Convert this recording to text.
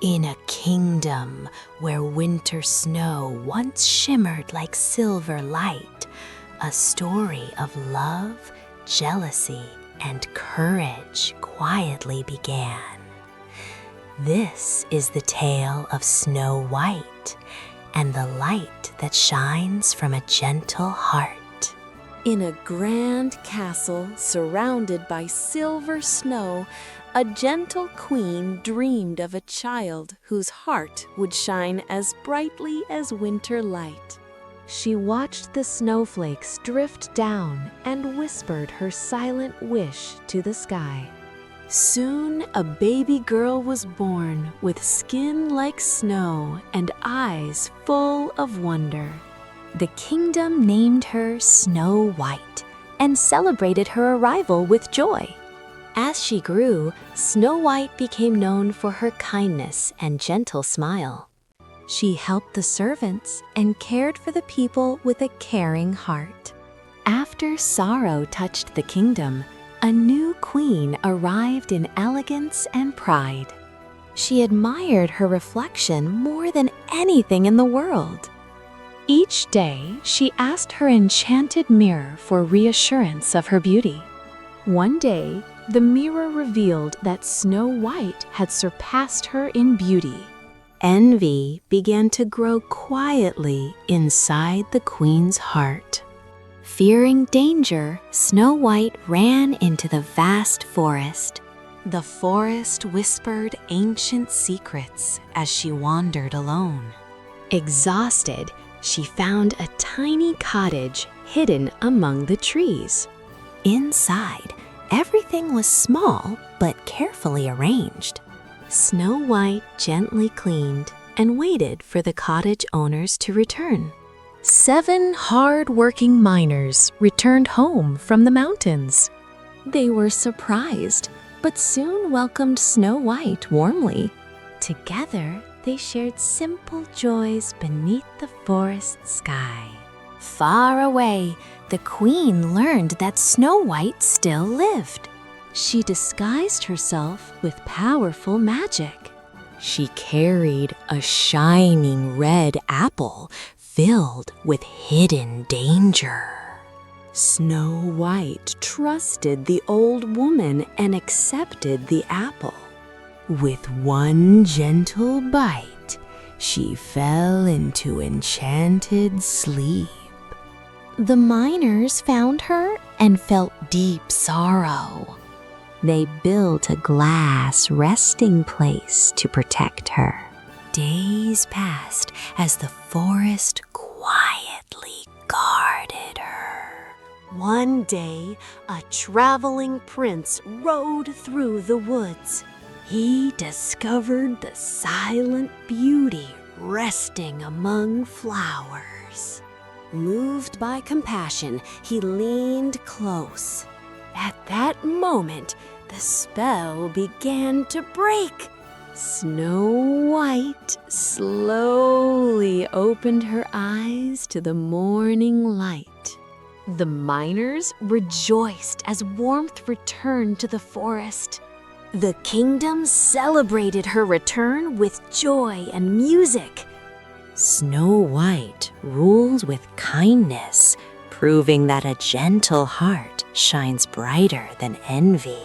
In a kingdom where winter snow once shimmered like silver light, a story of love, jealousy, and courage quietly began. This is the tale of Snow White and the light that shines from a gentle heart. In a grand castle surrounded by silver snow, a gentle queen dreamed of a child whose heart would shine as brightly as winter light. She watched the snowflakes drift down and whispered her silent wish to the sky. Soon a baby girl was born with skin like snow and eyes full of wonder. The kingdom named her Snow White and celebrated her arrival with joy. As she grew, Snow White became known for her kindness and gentle smile. She helped the servants and cared for the people with a caring heart. After sorrow touched the kingdom, a new queen arrived in elegance and pride. She admired her reflection more than anything in the world. Each day, she asked her enchanted mirror for reassurance of her beauty. One day, the mirror revealed that Snow White had surpassed her in beauty. Envy began to grow quietly inside the queen's heart. Fearing danger, Snow White ran into the vast forest. The forest whispered ancient secrets as she wandered alone. Exhausted, she found a tiny cottage hidden among the trees. Inside, everything was small but carefully arranged. Snow White gently cleaned and waited for the cottage owners to return. 7 hard-working miners returned home from the mountains. They were surprised, but soon welcomed Snow White warmly. Together, they shared simple joys beneath the forest sky. Far away, the queen learned that Snow White still lived. She disguised herself with powerful magic. She carried a shining red apple filled with hidden danger. Snow White trusted the old woman and accepted the apple. With one gentle bite, she fell into enchanted sleep. The miners found her and felt deep sorrow. They built a glass resting place to protect her. Days passed as the forest quietly guarded her. One day, a traveling prince rode through the woods. He discovered the silent beauty resting among flowers. Moved by compassion, he leaned close. At that moment, the spell began to break. Snow White slowly opened her eyes to the morning light. The miners rejoiced as warmth returned to the forest. The kingdom celebrated her return with joy and music. Snow White ruled with kindness, proving that a gentle heart shines brighter than envy.